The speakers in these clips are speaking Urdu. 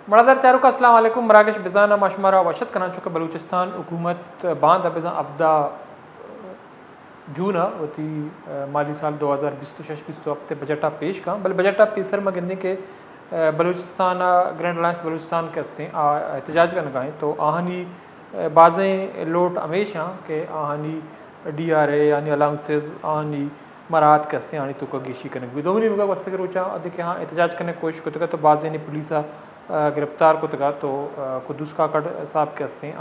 مرادر چاروں کا السلام علیکم مراکش بزانہ مشمرہ وشت کنا چکا بلوچستان حکومت باند بزان ابدا جونا وتی مالی سال 2026 ہفتے بجٹا پیش کا بل بجٹا پیسر میں گندے کے بلوچستان گرینڈ الائنس بلوچستان کے ہستے احتجاج کا نگاہیں تو آہنی بازیں لوٹ ہمیشہ کہ آہنی ڈی آر اے یعنی الاؤنسز آہنی مراحت کے ہستے آنی تو کا گیشی کنک بھی دومی مگا وسط کے روچا دیکھیں ہاں احتجاج کرنے کی کوشش کرتے گا تو بازیں نے پولیسا گرفتار کو تگا تو قدوس کاکڑ صاحب کے ہستے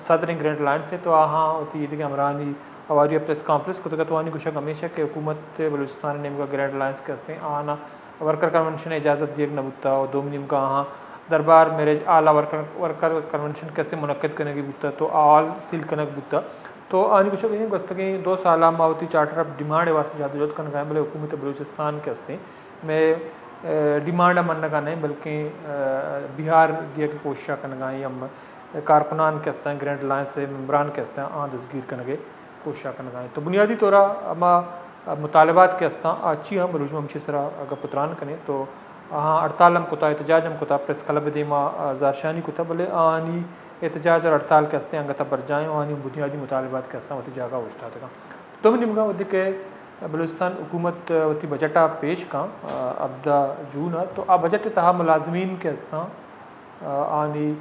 صدر گرینڈ الائنس سے تو آہاں ہوتی یہ دیکھیں عمرانی ہماری پریس کانفرنس کو تگا تو آنی کچھ ہمیشہ کہ حکومت بلوچستان نے مگا گرینڈ الائنس کے ہستے آنا ورکر کنونشن اجازت دیگ نہ بتا اور دومی مگا آہاں دربار میرج اعلیٰ ورکر کنونشن کے ہستے منعقد کرنے کی بتا تو آل سیل کنک بتا تو آنی کچھ گستگیں 2 سالہ ماوتی چارٹر آف ڈیمانڈ واسطے جادوجہد کا نگاہیں بلے حکومت بلوچستان کے ہستے میں ڈیمانڈ من کا نہیں بلکہ بہار دیا کی کوشش کا نگاہیں ہم کارکنان کے ہستے گرینڈ الائنس سے ممبران کے ہستے دستگیر کرنے کوشش کا نگاہیں تو بنیادی طورا اما مطالبات کے ہستے اچھی ہم بلوچ ہمشی سرا اگر پتران کریں تو ہاں ہڑتال ہم کتا احتجاج ہم کتا پریس کلب دیما زارشانی کتا بلے آنی احتجاج اور ہڑتال کے ہستے انگتا پر جائیں آنی بنیادی مطالبات کے ہستے وتی جاگہ ہوشتا تھا تو من نمگا ودی کہ بلوچستان حکومت وتی بجٹا پیش کا ابدا جون تو آ بجٹ تہا ملازمین کے ہستا آنی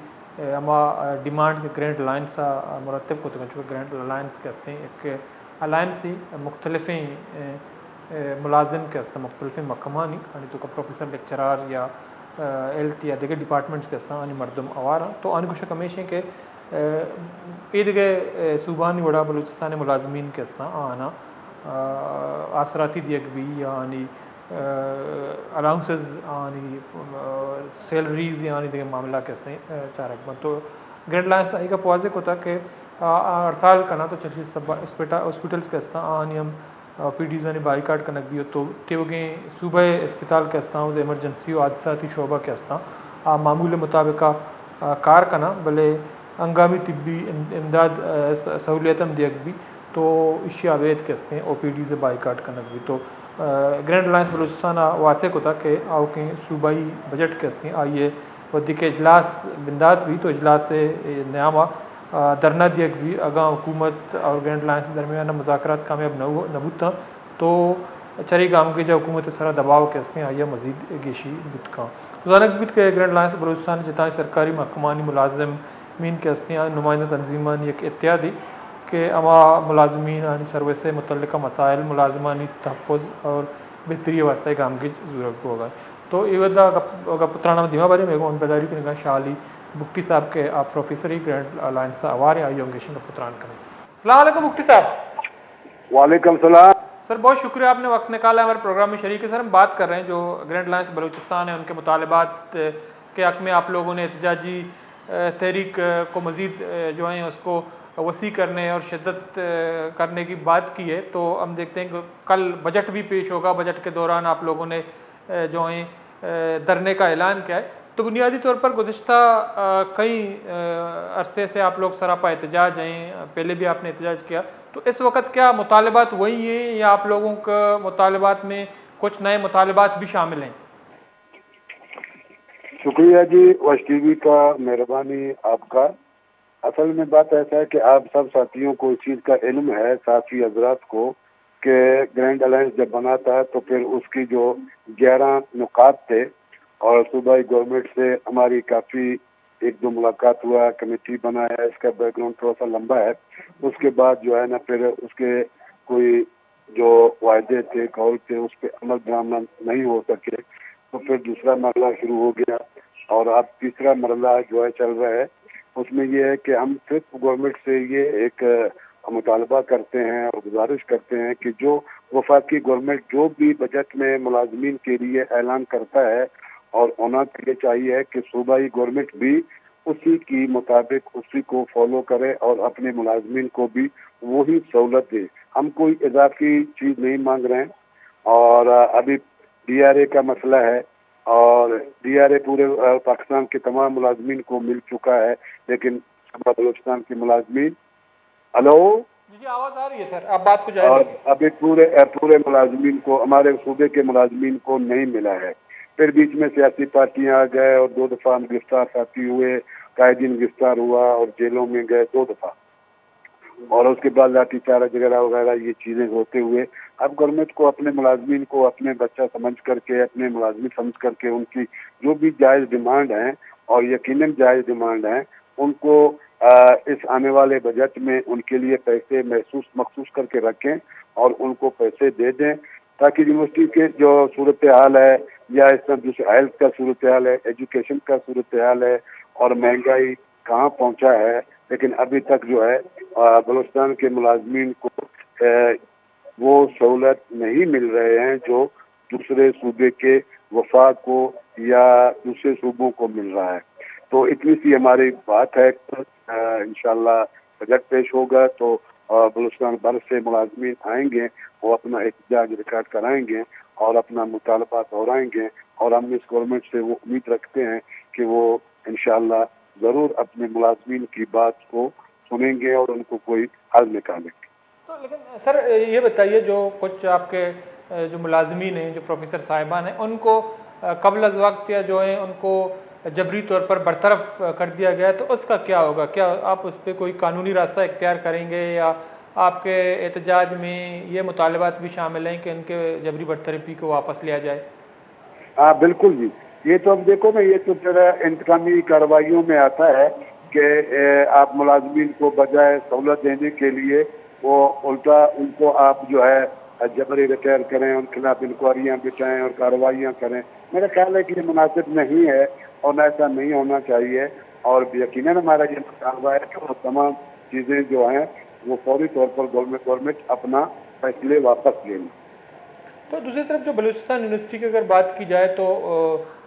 اما ڈیمانڈ کے گرینڈ الائنس مرتب کو تکن چونکہ گرینڈ الائنس کے ہستے ایک الائنس ہی مختلفیں ملازم کے ہستے مختلف محکمانی یعنی تو کا پروفیسر لیکچرار یا ایلتھ یا دیگر ڈپارٹمنٹس کے ہستے آنی مردم آوارا تو آنی کچھ ہمیشہ کہ دیگر صوبانی وڑا بلوچستان ملازمین کے ہستے آنا آسراتی دیگ بھی یعنی الاؤنسز آنی سیلریز یعنی دیگر معاملہ کے ہستے چارک بند تو گرینڈ الائنس آئی کا واضح کو تھا کہ ہڑتال کرنا تو چلچی ہاسپٹلس کے ہستے آنی ہم پی ڈیز یعنی بائی کاٹ کنک بھی ہو تو ٹیوگیں صوبہ اسپتال کے ہستے ایمرجنسی و حادثاتی شعبہ کے ہستے معمول مطابق کار کنا بلے ہنگامی طبی امداد سہولیتم دیگ بھی تو اشیا وید کے ہستے او پی ڈی سے بائی کاٹ کنک بھی تو گرینڈ الائنس بلوچستان واسطے کو تھا کہ آؤ کے صوبائی بجٹ کے ہستے آئیے ودی کے اجلاس بندات بھی تو اجلاس سے نیامہ دھرنا دیگ بھی اگاں حکومت اور گرینڈ الائنس کے درمیان مذاکرات کامیاب نہ بودتا تو چری گام کے جو حکومت سرا دباؤ کے ہستے آئیے مزید گیشی بتکاں زانک بیت کہ گرینڈ الائنس بلوچستان جتائیں سرکاری محکمانی ملازم مین کے ہستے نمائندہ تنظیمان یک اتحادی کہ اما ملازمین یعنی سروس سے متعلقہ مسائل ملازمانی تحفظ اور بہتری واسطہ کام کی ضرورت ہوگا تو یہ ودا اگر پترانا دیما بارے میں ان بیداری کی نگاہ شالی بکٹی صاحب کے آپ پروفیسر ہی گرینڈ الائنس آوارے آئی ہوں کا پتران کریں. السلام علیکم بکٹی صاحب. وعلیکم السلام سر بہت شکریہ آپ نے وقت نکالا ہمارے پروگرام میں شریک ہے. سر ہم بات کر رہے ہیں جو گرینڈ الائنس بلوچستان ہے ان کے مطالبات کے حق میں آپ لوگوں نے احتجاجی تحریک کو مزید جو ہیں اس کو وسیع کرنے اور شدت کرنے کی بات کی ہے تو ہم دیکھتے ہیں کہ کل بجٹ بھی پیش ہوگا. بجٹ کے دوران آپ لوگوں نے جو ہیں دھرنے کا اعلان کیا ہے تو بنیادی طور پر گزشتہ کئی عرصے سے آپ لوگ سراپا احتجاج ہیں, پہلے بھی آپ نے احتجاج کیا تو اس وقت کیا مطالبات وہی ہیں یا آپ لوگوں کا مطالبات میں کچھ نئے مطالبات بھی شامل ہیں؟ شکریہ جی وش ٹی وی کا, مہربانی آپ کا. اصل میں بات ایسا ہے کہ آپ سب ساتھیوں کو اس چیز کا علم ہے, ساتھی حضرات کو, کہ گرینڈ الائنس جب بناتا ہے تو پھر اس کی جو 11 نکات تھے اور صوبائی گورنمنٹ سے ہماری کافی 1-2 ملاقات ہوا, کمیٹی بنایا, اس کا بیک گراؤنڈ تھوڑا سا لمبا ہے. اس کے بعد جو ہے نا پھر اس کے کوئی جو وعدے تھے قول تھے اس پہ عمل درآمد نہیں ہو سکے تو پھر دوسرا مرحلہ شروع ہو گیا اور اب تیسرا مرحلہ جو ہے چل رہا ہے. اس میں یہ ہے کہ ہم صرف گورنمنٹ سے یہ ایک مطالبہ کرتے ہیں اور گزارش کرتے ہیں کہ جو وفاقی گورنمنٹ جو بھی بجٹ میں ملازمین کے لیے اعلان کرتا ہے اور ہونا یہ چاہیے کہ صوبائی گورنمنٹ بھی اسی کی مطابق اسی کو فالو کرے اور اپنے ملازمین کو بھی وہی سہولت دے. ہم کوئی اضافی چیز نہیں مانگ رہے ہیں اور ابھی ڈی آر اے کا مسئلہ ہے اور ڈی آر اے پورے پاکستان کے تمام ملازمین کو مل چکا ہے لیکن بلوچستان کے ملازمین جی آواز آ رہی ہے سر, آپ بات کو جائیں. اور ابھی پورے ملازمین کو, ہمارے صوبے کے ملازمین کو نہیں ملا ہے. پھر بیچ میں سیاسی پارٹیاں آ گئے اور 2 دفعہ گرفتار ساتھی ہوئے، قائدین گرفتار ہوا اور جیلوں میں گئے 2 دفعہ، اور اس کے بعد لاٹھی چارج وغیرہ یہ چیزیں ہوتے ہوئے اب گورنمنٹ کو اپنے ملازمین کو اپنے بچہ سمجھ کر کے، اپنے ملازمین سمجھ کر کے ان کی جو بھی جائز ڈیمانڈ ہیں اور یقیناً جائز ڈیمانڈ ہیں ان کو اس آنے والے بجٹ میں ان کے لیے پیسے مخصوص کر کے رکھیں اور ان کو پیسے دے دیں، تاکہ یونیورسٹی کے جو صورتحال ہے یا اس طرح دوسرے ہیلتھ کا صورتحال ہے، ایجوکیشن کا صورتحال ہے اور مہنگائی کہاں پہنچا ہے، لیکن ابھی تک جو ہے بلوچستان کے ملازمین کو وہ سہولت نہیں مل رہے ہیں جو دوسرے صوبے کے وفاق کو یا دوسرے صوبوں کو مل رہا ہے۔ تو اتنی سی ہماری بات ہے، انشاءاللہ بجٹ پیش ہوگا تو بلوچستان بھر سے ملازمین آئیں گے، وہ اپنا احتجاج ریکارڈ کرائیں گے اور اپنا مطالبات دہرائیں گے، اور ہم اس گورنمنٹ سے وہ امید رکھتے ہیں کہ وہ انشاءاللہ ضرور اپنے ملازمین کی بات کو سنیں گے اور ان کو کوئی حل نکالیں گے۔ تو لیکن سر یہ بتائیے، جو کچھ آپ کے جو ملازمین ہیں، جو پروفیسر صاحبان ہیں، ان کو قبل از وقت یا جو ہیں ان کو جبری طور پر برطرف کر دیا گیا ہے، تو اس کا کیا ہوگا؟ کیا آپ اس پہ کوئی قانونی راستہ اختیار کریں گے، یا آپ کے احتجاج میں یہ مطالبات بھی شامل ہیں کہ ان کے جبری برطرفی کو واپس لیا جائے؟ ہاں بالکل جی، یہ تو اب دیکھو نا، یہ تو ذرا انتقامی کارروائیوں میں آتا ہے کہ آپ ملازمین کو بجائے سہولت دینے کے لیے وہ الٹا ان کو آپ جو ہے جبری ریٹائر کریں، ان کے خلاف انکوائریاں بٹھائیں اور کارروائیاں کریں۔ میرا خیال ہے کہ یہ مناسب نہیں ہے اور ایسا نہیں ہونا چاہیے، اور یقیناً ہمارا یہ مطالبہ ہے کہ وہ تمام چیزیں جو ہیں وہ فوری طور پر گورنمنٹ اپنا فیصلے واپس لے لیں۔ تو دوسری طرف جو بلوچستان یونیورسٹی کی اگر بات کی جائے تو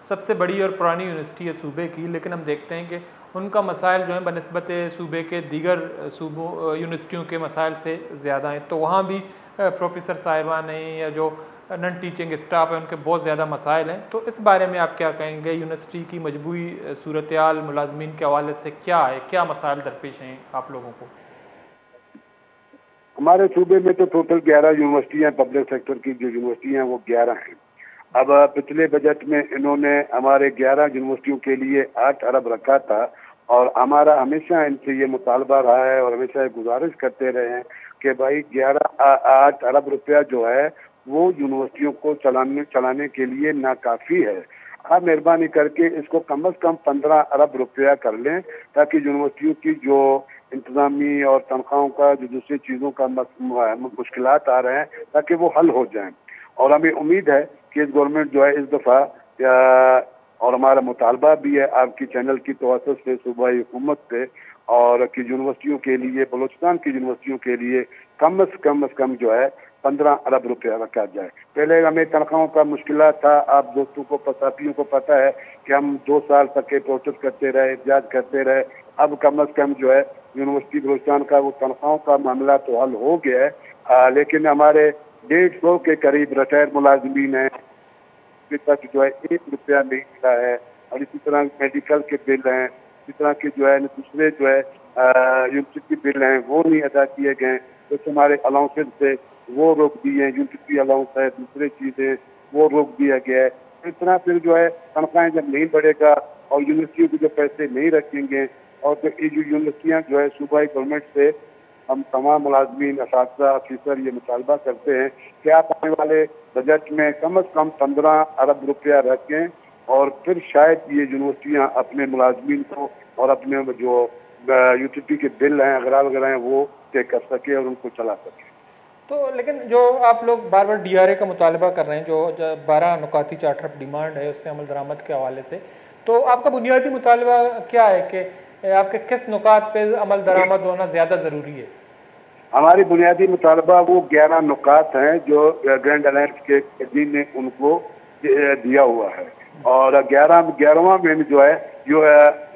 سب سے بڑی اور پرانی یونیورسٹی ہے صوبے کی، لیکن ہم دیکھتے ہیں کہ ان کا مسائل جو ہیں بنسبت صوبے کے دیگر صوبوں یونیورسٹیوں کے مسائل سے زیادہ ہیں، تو وہاں بھی پروفیسر صاحبان ہیں یا جو نن ٹیچنگ اسٹاف ہے ان کے بہت زیادہ مسائل ہیں۔ تو اس بارے میں آپ کیا کہیں گے؟ یونیورسٹی کی مجموعی صورتحال ملازمین کے حوالے سے کیا ہے؟ کیا مسائل درپیش ہیں آپ لوگوں کو؟ ہمارے صوبے میں تو ٹوٹل 11 یونیورسٹیاں، پبلک سیکٹر کی جو یونیورسٹیاں ہیں وہ 11 ہیں۔ اب پچھلے بجٹ میں انہوں نے ہمارے 11 یونیورسٹیوں کے لیے 8 ارب رکھا تھا، اور ہمارا ہمیشہ ان سے یہ مطالبہ رہا ہے اور ہمیشہ یہ گزارش کرتے رہے ہیں کہ بھائی 8 ارب روپیہ جو ہے وہ یونیورسٹیوں کو چلانے کے لیے ناکافی ہے۔ آپ مہربانی کر کے اس کو کم از کم 15 ارب روپیہ کر لیں، تاکہ یونیورسٹیوں کی جو انتظامی اور تنخواہوں کا جو دوسری چیزوں کا مشکلات آ رہے ہیں تاکہ وہ حل ہو جائیں۔ اور ہمیں امید ہے کہ اس گورنمنٹ جو ہے اس دفعہ اور ہمارا مطالبہ بھی ہے آپ کی چینل کی توسط سے صوبائی حکومت سے، اور کہ یونیورسٹیوں کے لیے، بلوچستان کی یونیورسٹیوں کے لیے کم از کم جو ہے 15 ارب روپیہ رکھا جائے۔ پہلے ہمیں تنخواہوں کا مشکلات تھا، آپ دوستوں کو، ساتھیوں کو پتہ ہے کہ ہم 2 سال تک کے پروٹیسٹ کرتے رہے، احتجاج کرتے رہے۔ اب کم از کم جو ہے یونیورسٹی بلوچستان کا وہ تنخواہوں کا معاملہ تو حل ہو گیا ہے، لیکن ہمارے 150 کے قریب ریٹائر ملازمین ہیں، ابھی تک جو ہے 1 روپیہ نہیں ملا ہے، اور اسی طرح میڈیکل کے بل ہیں، اسی طرح کے جو ہے دوسرے جو ہے یونیورسٹی بل ہیں وہ نہیں ادا کیے گئے، کچھ ہمارے الاؤنسز سے وہ روک دیے ہیں، یونیورسٹی الاؤنس ہے، دوسرے چیزیں وہ روک دیا گیا ہے۔ اس طرح پھر جو ہے تنخواہیں جب نہیں بڑھے گا اور یونیورسٹیوں کو جو پیسے نہیں رکھیں گے، اور جو یونیورسٹیاں جو ہے صوبائی گورنمنٹ سے ہم تمام ملازمین، اساتذہ، آفیسر یہ مطالبہ کرتے ہیں کہ آپ آنے والے بجٹ میں کم از کم 15 ارب روپیہ رکھیں، اور پھر شاید یہ یونیورسٹیاں اپنے ملازمین کو اور اپنے جو یونیورسٹی کے بل ہیں وغیرہ ہیں وہ طے کر سکے اور ان کو چلا سکے۔ تو لیکن جو آپ لوگ بار بار ڈی آر اے کا مطالبہ کر رہے ہیں، جو 12 نکاتی چارٹر آف ڈیمانڈ ہے اس کے عمل درآمد کے حوالے سے، تو آپ کا بنیادی مطالبہ کیا ہے کہ آپ کے کس نکات پہ عمل درآمد ہونا زیادہ ضروری ہے؟ ہماری بنیادی مطالبہ وہ 11 نکات ہیں جو گرینڈ الائنس کے قیدین نے ان کو دیا ہوا ہے، اور 11واں میں جو ہے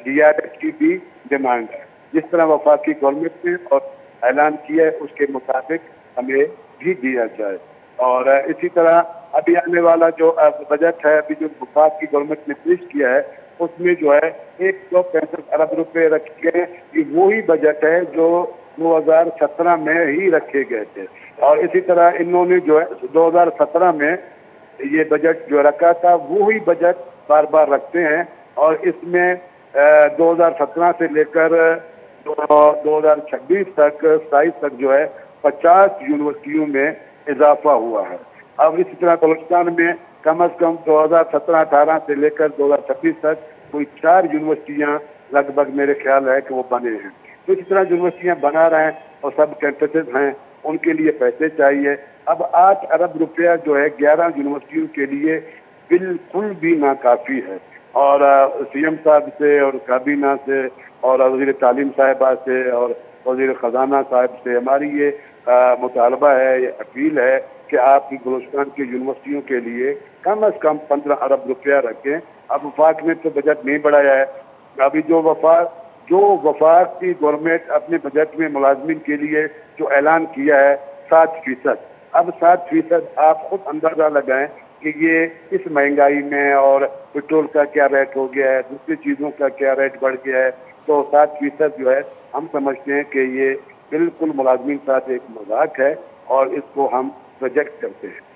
ڈی آر ایس کی بھی ڈیمانڈ ہے، جس طرح وفاقی گورنمنٹ نے اور اعلان کیا ہے اس کے مطابق ہمیں بھی دیا جائے۔ اور اسی طرح ابھی آنے والا جو بجٹ ہے، ابھی جو وفاق کی گورنمنٹ نے پیش کیا ہے، اس میں جو ہے 165 ارب روپے رکھے گئے، یہ وہی بجٹ ہے جو 2017 میں ہی رکھے گئے تھے، اور اسی طرح انہوں نے جو ہے 2017 میں یہ بجٹ جو رکھا تھا وہی بجٹ بار بار رکھتے ہیں، اور اس میں 2017 سے لے کر 2026 تک 27 تک جو ہے 50 یونیورسٹیوں میں اضافہ ہوا ہے۔ اب اسی طرح بلوچستان میں کم از کم 2017-18 سے لے کر 2026 تک کوئی 4 یونیورسٹیاں لگ بھگ میرے خیال ہے کہ وہ بنے ہیں۔ تو اسی طرح یونیورسٹیاں بنا رہے ہیں اور سب کیمپسز ہیں، ان کے لیے پیسے چاہیے۔ اب 8 ارب روپیہ جو ہے 11 یونیورسٹیوں کے لیے بالکل بھی ناکافی ہے، اور سی ایم صاحب سے اور کابینہ سے اور وزیر تعلیم صاحبہ سے اور وزیر خزانہ صاحب سے ہماری یہ مطالبہ ہے، یہ اپیل ہے کہ آپ بلوچستان کی یونیورسٹیوں کے لیے کم از کم 15 ارب روپیہ رکھیں۔ اب وفاق نے تو بجٹ نہیں بڑھایا ہے، ابھی جو وفاق کی گورنمنٹ اپنے بجٹ میں ملازمین کے لیے جو اعلان کیا ہے 7%، اب 7% آپ خود اندازہ لگائیں کہ یہ اس مہنگائی میں، اور پٹرول کا کیا ریٹ ہو گیا ہے، دوسری چیزوں کا کیا ریٹ بڑھ گیا ہے، تو 7% جو ہے ہم سمجھتے ہیں کہ یہ بالکل ملازمین ساتھ ایک مذاق ہے، اور اس کو ہم ریجیکٹ کرتے ہیں۔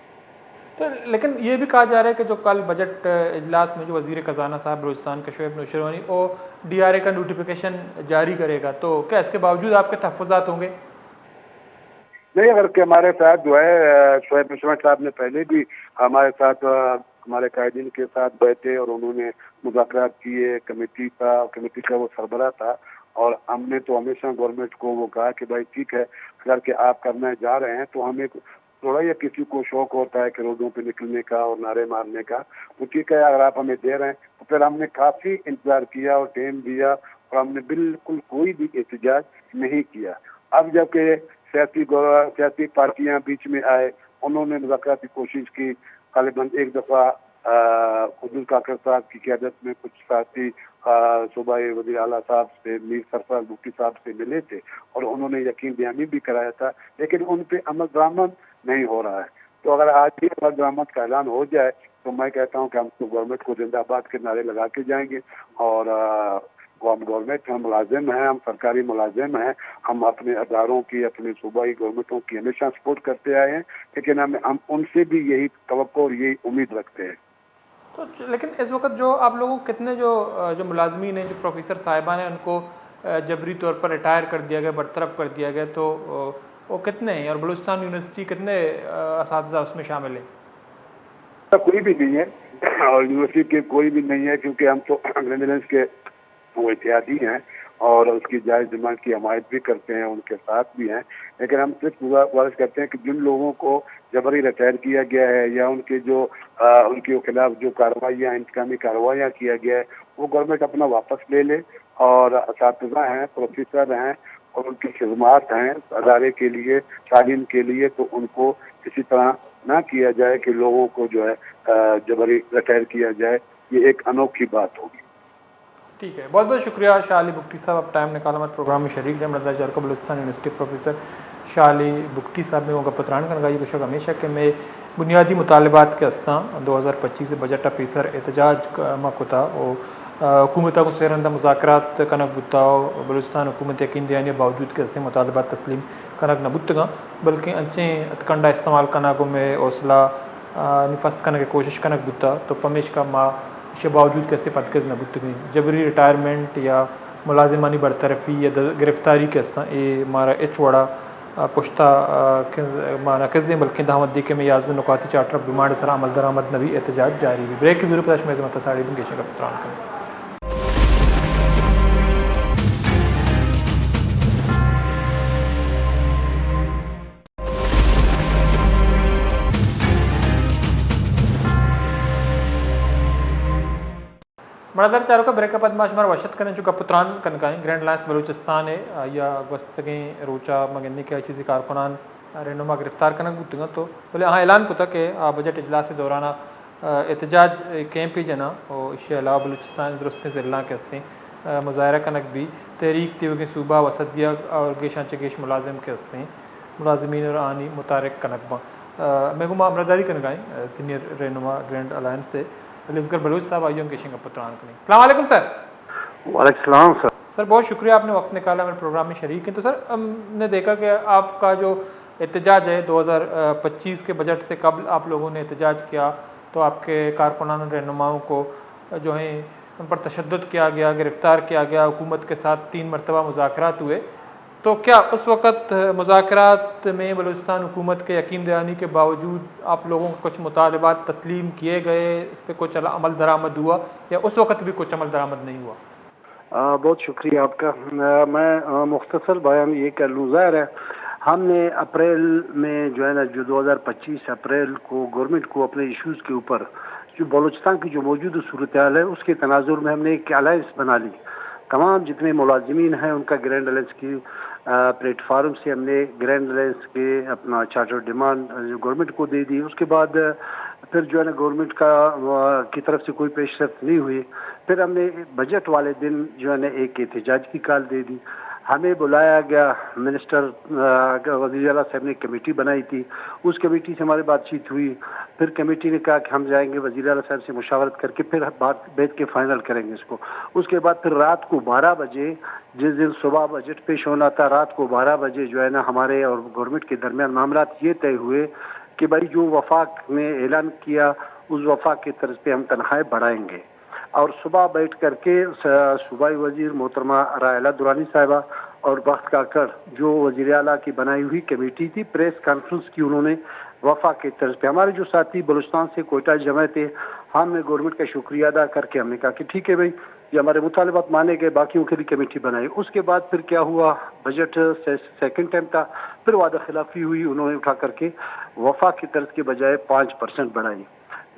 تو لیکن یہ بھی کہا جا رہا ہے کہ جو کل بجٹ اجلاس میں جو وزیر خزانہ صاحب بلوچستان کے شعیب نوشیروانی وہ ڈی آر اے کا نوٹیفیکیشن جاری کرے گا، تو کیا اس کے باوجود آپ کے تحفظات ہوں گے؟ نہیں، اگر کہ ہمارے ساتھ جو ہے شعیب نوشیروانی صاحب نے پہلے بھی ہمارے ساتھ ہمارے قائدین کے ساتھ بیٹھے اور انہوں نے مذاکرات کیے، کمیٹی کا وہ سربراہ تھا، اور ہم نے تو ہمیشہ گورنمنٹ کو وہ کہا کہ بھائی ٹھیک ہے، اگر کہ آپ کرنے جا رہے ہیں تو ہمیں تھوڑا یا کسی کو شوق ہوتا ہے کہ روڈوں پہ نکلنے کا اور نعرے مارنے کا، تو ٹھیک ہے اگر آپ ہمیں دے رہے ہیں۔ تو پھر ہم نے کافی انتظار کیا اور ٹائم دیا، اور ہم نے بالکل کوئی بھی احتجاج نہیں کیا۔ اب جب کہ سیاسی پارٹیاں بیچ میں آئے، انہوں نے مذاکرات کی کوشش کی، غالباً ایک دفعہ عبدال کاکر صاحب کی قیادت میں کچھ ساتھی صوبائی وزیر اعلیٰ صاحب سے، میر سرفراز بگٹی صاحب سے ملے تھے، اور انہوں نے یقین دہانی بھی کرایا تھا، لیکن ان پہ عمل درآمد نہیں ہو رہا ہے۔ تو اگر آج بھی عمل درآمد کا اعلان ہو جائے تو میں کہتا ہوں کہ ہم تو گورنمنٹ کو زندہ باد کے نعرے لگا کے جائیں گے، اور ہم گورنمنٹ ہم ملازم ہیں، ہم سرکاری ملازم ہیں، ہم اپنے اداروں کی، اپنے صوبائی گورنمنٹوں کی ہمیشہ سپورٹ کرتے آئے ہیں، لیکن ہم ان سے بھی یہی توقع اور یہی امید رکھتے ہیں۔ تو لیکن اس وقت جو آپ لوگوں کتنے جو ملازمین ہیں، جو پروفیسر صاحبان ہیں، ان کو جبری طور پر ریٹائر کر دیا گیا، برطرف کر دیا گیا، تو وہ کتنے ہیں، اور بلوچستان یونیورسٹی کتنے اساتذہ اس میں شامل ہیں؟ کوئی بھی نہیں ہے، اور یونیورسٹی کے کوئی بھی نہیں ہے، کیونکہ ہم تو گرینڈ الائنس کے وہ اتحادی ہیں اور اس کی جائز ڈیمانڈ کی حمایت بھی کرتے ہیں، ان کے ساتھ بھی ہیں، لیکن ہم صرف گزارش کرتے ہیں کہ جن لوگوں کو جبری ریٹائر کیا گیا ہے یا ان کے خلاف جو کارروائیاں، انتقامی کارروائیاں کیا گیا ہے، وہ گورنمنٹ اپنا واپس لے لے، اور اساتذہ ہیں، پروفیسر ہیں، اور ان کی خدمات ہیں ادارے کے لیے، تعلیم کے لیے، تو ان کو کسی طرح نہ کیا جائے کہ لوگوں کو جو ہے جبری ریٹائر کیا جائے، یہ ایک انوکھی بات ہوگی۔ ٹھیک ہے، بہت بہت شکریہ شاہ علی بگٹی صاحب، آپ ٹائم نکالا ہمارے پروگرام میں شریک جم رضا جارکو بلوچستان یونیورسٹی پروفیسر شاہ علی بگٹی صاحب نے وہ پتران کا نگائی بشک ہمیشہ کہ میں بنیادی مطالبات کے استان 2025 بجٹ پیسر احتجاج مکتا اور حکومت کو سیرندہ مذاکرات کنک بتاؤ بلوچستان حکومت یقین دہانی باوجود کے استعمال مطالبات تسلیم کنک نہ بتگاں، بلکہ انچیں اتکنڈا استعمال کناگوں میں حوصلہ نفست کرنے کی کوشش کنک بتا، تو پمیش کا ماں اس باوجود کے پتکز نہ بتگیں جبری ریٹائرمنٹ یا ملازمانی برطرفی یا گرفتاری کے استعمال یہ مارا اچوڑا پشتہ مانا کزیں بلکہ دعوت دی کہ میں یازد نکاتی چارٹر ڈیمانڈ سر عمل درآمد نبی احتجاج جاری ہوئی۔ بریک کی ضرورت ہے، میں زمتہ ساڑی بن گیشن کا پتران کریں۔ مردر چاروں کا بریک اپ ادماش مار وشت کرنے چکا پتران کنکائیں گرینڈ الائنس بلوچستان ہے یا گوستگیں روچا مگندی کے چیزی کارکنان رہنما گرفتار کنک بودتگاں، تو بولے اعلان کو تھا کہ بجٹ اجلاس دورانہ احتجاج کیمپ ہی جنا اور اس کے علاوہ بلوچستان درست ضلع کے ہستے مظاہرہ کنک بھی تحریک تیوگی صوبہ وسطیہ اور گیشان چگیش ملازم کے ہستے ملازمین اور آنی متارک کنک باں میں گما امرداری کنگائیں سینئر رہنما گرینڈ الائنس سے اصغر بلوچ صاحب آئیوں گیشن کا پتران کریں۔ السلام علیکم سر۔ وعلیکم السلام سر۔ سر بہت شکریہ، آپ نے وقت نکالا ہمارے پروگرام میں شریک ہیں۔ تو سر ہم نے دیکھا کہ آپ کا جو احتجاج ہے 2025 کے بجٹ سے قبل آپ لوگوں نے احتجاج کیا تو آپ کے کارکنان رہنماؤں کو جو ہیں ان پر تشدد کیا گیا، گرفتار کیا گیا، حکومت کے ساتھ 3 مرتبہ مذاکرات ہوئے. تو کیا اس وقت مذاکرات میں بلوچستان حکومت کے یقین دہانی کے باوجود آپ لوگوں کو کچھ مطالبات تسلیم کیے گئے، اس پہ کچھ عمل درآمد ہوا یا اس وقت بھی کچھ عمل درآمد نہیں ہوا؟ بہت شکریہ آپ کا. میں مختصر بیان یہ کر لوں. ظاہر ہے ہم نے اپریل میں جو ہے نا جو 2025 اپریل کو گورنمنٹ کو اپنے ایشوز کے اوپر جو بلوچستان کی جو موجود صورتحال ہے اس کے تناظر میں ہم نے ایک الائنس بنا لی. تمام جتنے ملازمین ہیں ان کا گرینڈ الائنس کی پلیٹ فارم سے ہم نے گرینڈ الائنس کے اپنا چارٹر ڈیمانڈ گورنمنٹ کو دے دی. اس کے بعد پھر جو ہے نا گورنمنٹ کی طرف سے کوئی پیش رفت نہیں ہوئی. پھر ہم نے بجٹ والے دن جو ہے نا ایک احتجاج کی کال دے دی. ہمیں بلایا گیا، منسٹر وزیر اعلیٰ صاحب نے کمیٹی بنائی تھی، اس کمیٹی سے ہماری بات چیت ہوئی. پھر کمیٹی نے کہا کہ ہم جائیں گے وزیر اعلیٰ صاحب سے مشاورت کر کے پھر بات بیٹھ کے فائنل کریں گے اس کو. اس کے بعد پھر رات کو 12 بجے، جس دن صبح بجٹ پیش ہونا تھا، رات کو 12 بجے جو ہے نا ہمارے اور گورنمنٹ کے درمیان معاملات یہ طے ہوئے کہ بھائی جو وفاق نے اعلان کیا اس وفاق کی طرز پہ ہم تنخواہیں بڑھائیں گے. اور صبح بیٹھ کر کے صوبائی وزیر محترمہ رائلہ درانی صاحبہ اور بخت کاکڑ جو وزیر اعلیٰ کی بنائی ہوئی کمیٹی تھی، پریس کانفرنس کی انہوں نے وفاق کی طرز پہ. ہمارے جو ساتھی بلوچستان سے کوئٹہ جمع تھے، ہم نے گورنمنٹ کا شکریہ ادا کر کے ہم نے کہا کہ ٹھیک ہے بھائی یہ ہمارے مطالبات مانے گئے، باقیوں کے لیے کمیٹی بنائی. اس کے بعد پھر کیا ہوا، بجٹ سیکنڈ ٹائم تھا، پھر وعدہ خلافی ہوئی، انہوں نے اٹھا کر کے وفاق کی طرز کے بجائے 5% بڑھائی.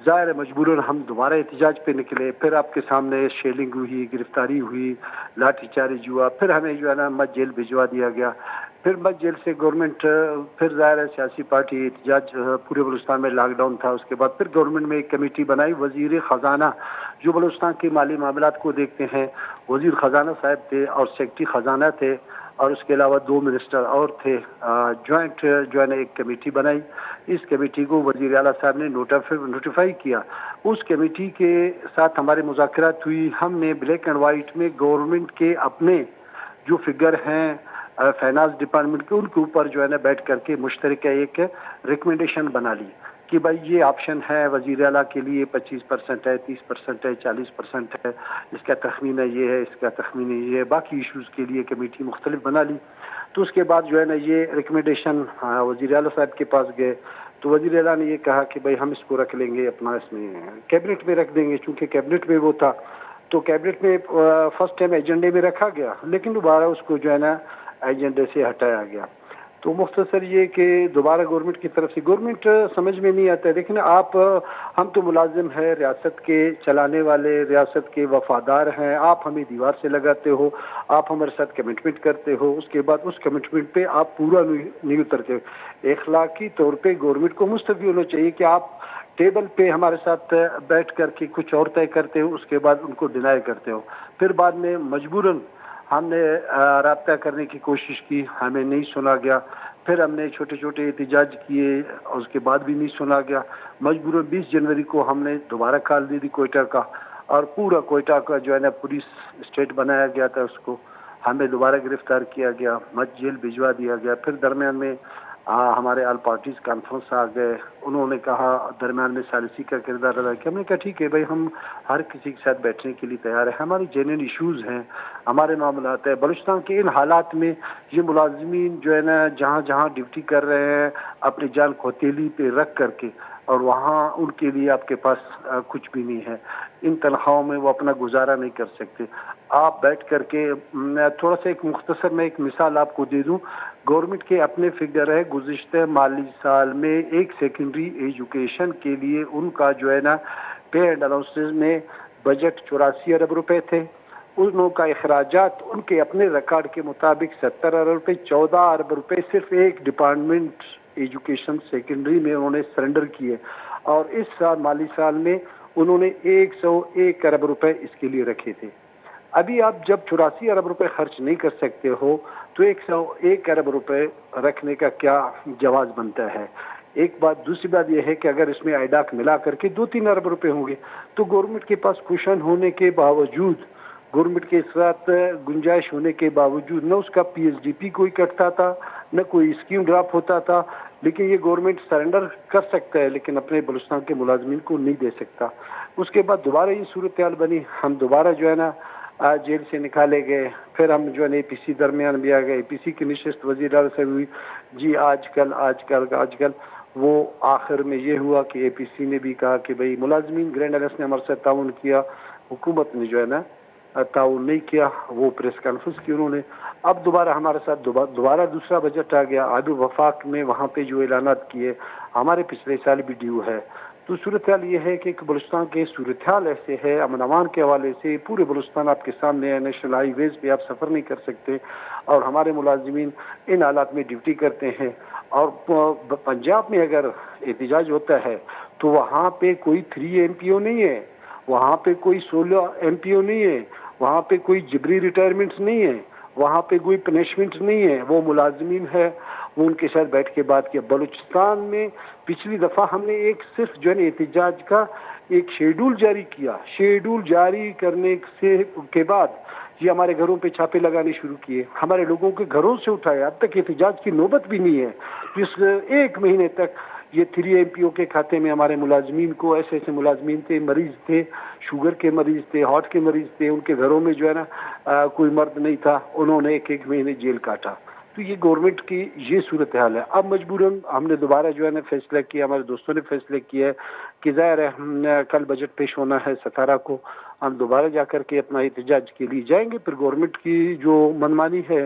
ظاہر ہے مجبوراً ہم دوبارہ احتجاج پہ نکلے. پھر آپ کے سامنے شیلنگ ہوئی، گرفتاری ہوئی، لاٹھی چارج ہوا. پھر ہمیں جو ہے نا مت جیل بھجوا دیا گیا. پھر مت جیل سے گورنمنٹ، پھر ظاہر ہے سیاسی پارٹی احتجاج پورے بلوچستان میں لاک ڈاؤن تھا. اس کے بعد پھر گورنمنٹ میں ایک کمیٹی بنائی. وزیر خزانہ جو بلوچستان کے مالی معاملات کو دیکھتے ہیں، وزیر خزانہ صاحب تھے اور سیکرٹری خزانہ تھے، اور اس کے علاوہ 2 منسٹر اور تھے. جوائنٹ جو ہے نا ایک کمیٹی بنائی. اس کمیٹی کو وزیر اعلیٰ صاحب نے نوٹیفائی کیا. اس کمیٹی کے ساتھ ہمارے مذاکرات ہوئی. ہم نے بلیک اینڈ وائٹ میں گورنمنٹ کے اپنے جو فگر ہیں فائنانس ڈپارٹمنٹ کے، ان کے اوپر جو ہے نا بیٹھ کر کے مشترکہ ایک ریکمنڈیشن بنا لی کہ بھائی یہ آپشن ہے وزیر اعلیٰ کے لیے، 25% ہے، 30% ہے، 40% ہے، اس کا تخمینہ یہ ہے، اس کا تخمینہ یہ ہے. باقی ایشوز کے لیے کمیٹی مختلف بنا لی. تو اس کے بعد جو ہے نا یہ ریکمنڈیشن وزیر اعلیٰ صاحب کے پاس گئے. تو وزیر اعلیٰ نے یہ کہا کہ بھائی ہم اس کو رکھ لیں گے اپنا اس میں کیبنٹ میں رکھ دیں گے. چونکہ کیبنٹ میں وہ تھا تو کیبنٹ میں فرسٹ ٹائم ایجنڈے میں رکھا گیا، لیکن دوبارہ اس کو جو ہے نا ایجنڈے سے ہٹایا گیا. تو مختصر یہ کہ دوبارہ گورنمنٹ کی طرف سے گورنمنٹ سمجھ میں نہیں آتا ہے. لیکن آپ، ہم تو ملازم ہیں، ریاست کے چلانے والے، ریاست کے وفادار ہیں. آپ ہمیں دیوار سے لگاتے ہو، آپ ہمارے ساتھ کمٹمنٹ کرتے ہو، اس کے بعد اس کمٹمنٹ پہ آپ پورا نہیں اترتے ہو. اخلاقی طور پہ گورنمنٹ کو مستفی ہونا چاہیے کہ آپ ٹیبل پہ ہمارے ساتھ بیٹھ کر کے کچھ اور طے کرتے ہو، اس کے بعد ان کو ڈینائی کرتے ہو. پھر بعد میں مجبوراً ہم نے رابطہ کرنے کی کوشش کی، ہمیں نہیں سنا گیا. پھر ہم نے چھوٹے چھوٹے احتجاج کیے اور اس کے بعد بھی نہیں سنا گیا. مجبوراً 20 جنوری کو ہم نے دوبارہ کال دی تھی کوئٹہ کا، اور پورا کوئٹہ کا جو ہے نا پولیس اسٹیٹ بنایا گیا تھا. اس کو ہمیں دوبارہ گرفتار کیا گیا، مت جیل بھجوا دیا گیا. پھر درمیان میں ہمارے آل پارٹیز کانفرنس آ گئے. انہوں نے کہا درمیان میں ثالثی کا کردار ادا کیا. ہم نے کہا ٹھیک ہے بھائی، ہم ہر کسی کے ساتھ بیٹھنے کے لیے تیار ہیں. ہماری جینوئن ایشوز ہیں، ہمارے معاملات ہیں. بلوچستان کے ان حالات میں یہ ملازمین جو ہے نا جہاں جہاں ڈیوٹی کر رہے ہیں اپنی جان کو ہتھیلی پہ رکھ کر کے، اور وہاں ان کے لیے آپ کے پاس کچھ بھی نہیں ہے. ان تنخواہوں میں وہ اپنا گزارا نہیں کر سکتے. آپ بیٹھ کر کے تھوڑا سا ایک مختصر میں ایک مثال آپ کو دے دوں. گورنمنٹ کے اپنے فگر ہے، گزشتہ مالی سال میں ایک سیکنڈری ایجوکیشن کے لیے ان کا جو ہے نا پے اینڈ الاؤنسز میں بجٹ 84 ارب روپے تھے. انہوں کا اخراجات ان کے اپنے ریکارڈ کے مطابق 70 ارب روپے، 14 ارب روپے صرف ایک ڈپارٹمنٹ ایجوکیشن سیکنڈری میں انہوں نے سرنڈر کیے. اور اس سال مالی سال میں انہوں نے 101 ارب روپے اس کے لیے رکھے تھے. ابھی آپ جب 84 ارب روپے خرچ نہیں کر سکتے ہو تو 101 ارب روپے رکھنے کا کیا جواز بنتا ہے؟ ایک بات. دوسری بات یہ ہے کہ اگر اس میں آئیڈاک ملا کر کے 2-3 ارب روپے ہوں گے تو گورنمنٹ کے پاس کوشن ہونے کے باوجود، گورنمنٹ کے ساتھ گنجائش ہونے کے باوجود، نہ اس کا پی ایس ڈی پی کوئی کٹتا تھا، نہ کوئی اسکیم ڈراپ ہوتا تھا. لیکن یہ گورنمنٹ سرنڈر کر سکتا ہے لیکن اپنے بلوچستان کے ملازمین کو نہیں دے سکتا. اس کے بعد دوبارہ یہ صورتحال بنی, ہم دوبارہ جو ہے نا جیل سے نکالے گئے, پھر ہم جو ہے نا اے پی سی درمیان بھی آ گئے, اے پی سی کی نشست وزیر اعلیٰ سے ہوئی, جی آج کل وہ آخر میں یہ ہوا کہ اے پی سی نے بھی کہا کہ بھئی ملازمین گرینڈ الیئنس نے ہمارے ساتھ تعاون کیا, حکومت نے جو ہے نا تعاون نہیں کیا, وہ پریس کانفرنس کی انہوں نے. اب دوبارہ ہمارے ساتھ دوبارہ دوسرا بجٹ آ گیا, آبی وفاق میں وہاں پہ جو اعلانات کیے ہمارے پچھلے سال بھی ڈیو ہے. تو صورتحال یہ ہے کہ بلوچستان کے صورتحال ایسے ہے, امن امان کے حوالے سے پورے بلوچستان آپ کے سامنے ہے, نیشنل ہائی ویز پہ آپ سفر نہیں کر سکتے, اور ہمارے ملازمین ان حالات میں ڈیوٹی کرتے ہیں. اور پنجاب میں اگر احتجاج ہوتا ہے تو وہاں پہ کوئی 3 MPO نہیں ہے, وہاں پہ کوئی 16 MPO نہیں ہے, وہاں پہ کوئی جبری ریٹائرمنٹس نہیں ہے, وہاں پہ کوئی پنشمنٹ نہیں ہے, وہ ملازمین ہے, وہ ان کے ساتھ بیٹھ کے بات کیا. بلوچستان میں پچھلی دفعہ ہم نے ایک صرف جو ہے نا احتجاج کا ایک شیڈول جاری کیا, شیڈول جاری کرنے کے بعد یہ ہمارے گھروں پہ چھاپے لگانے شروع کیے, ہمارے لوگوں کے گھروں سے اٹھائے, اب تک احتجاج کی نوبت بھی نہیں ہے. اس 1 مہینے تک یہ 3 MPO کے کھاتے میں ہمارے ملازمین کو, ایسے ملازمین تھے, مریض تھے, شوگر کے مریض تھے, ہارٹ کے مریض تھے, ان کے گھروں میں جو ہے نا کوئی مرد نہیں تھا, انہوں نے 1 مہینے جیل کاٹا. تو یہ گورنمنٹ کی یہ صورتحال ہے. اب مجبوراً ہم نے دوبارہ جو ہے نا فیصلہ کیا, ہمارے دوستوں نے فیصلہ کیا ہے کہ ظاہر ہے کل بجٹ پیش ہونا ہے 17 کو, ہم دوبارہ جا کر کے اپنا احتجاج کے لیے جائیں گے, پھر گورنمنٹ کی جو منمانی ہے,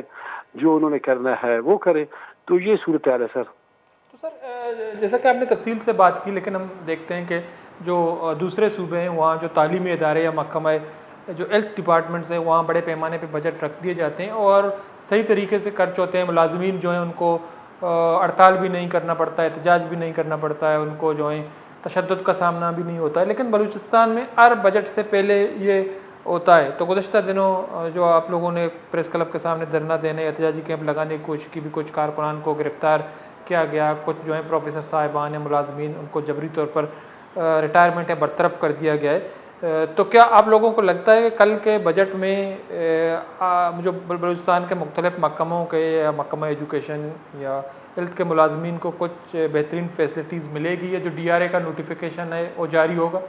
جو انہوں نے کرنا ہے وہ کرے. تو یہ صورتحال ہے سر. تو سر جیسا کہ آپ نے تفصیل سے بات کی, لیکن ہم دیکھتے ہیں کہ جو دوسرے صوبے ہیں وہاں جو تعلیمی ادارے یا محکمہ جو ہیلتھ ڈپارٹمنٹس ہیں وہاں بڑے پیمانے پہ بجٹ رکھ دیے جاتے ہیں اور صحیح طریقے سے خرچ ہوتے ہیں. ملازمین جو ہیں ان کو ہڑتال بھی نہیں کرنا پڑتا ہے, احتجاج بھی نہیں کرنا پڑتا ہے, ان کو جو ہے تشدد کا سامنا بھی نہیں ہوتا ہے. لیکن بلوچستان میں ہر بجٹ سے پہلے یہ ہوتا ہے. تو گزشتہ دنوں جو آپ لوگوں نے پریس کلب کے سامنے دھرنا دینے, احتجاجی کیمپ لگانے کی کوشش کی, بھی کچھ کارکنان کو گرفتار کیا گیا, کچھ جو ہیں پروفیسر صاحبان یا ملازمین ان کو جبری طور پر ریٹائرمنٹ یا برطرف کر دیا گیا ہے. تو کیا آپ لوگوں کو لگتا ہے کہ کل کے بجٹ میں جو بلوچستان کے مختلف محکموں کے یا محکمہ ایجوکیشن یا ہیلتھ کے ملازمین کو کچھ بہترین فیسلٹیز ملے گی, یا جو DRA کا نوٹیفیکیشن ہے وہ جاری ہوگا؟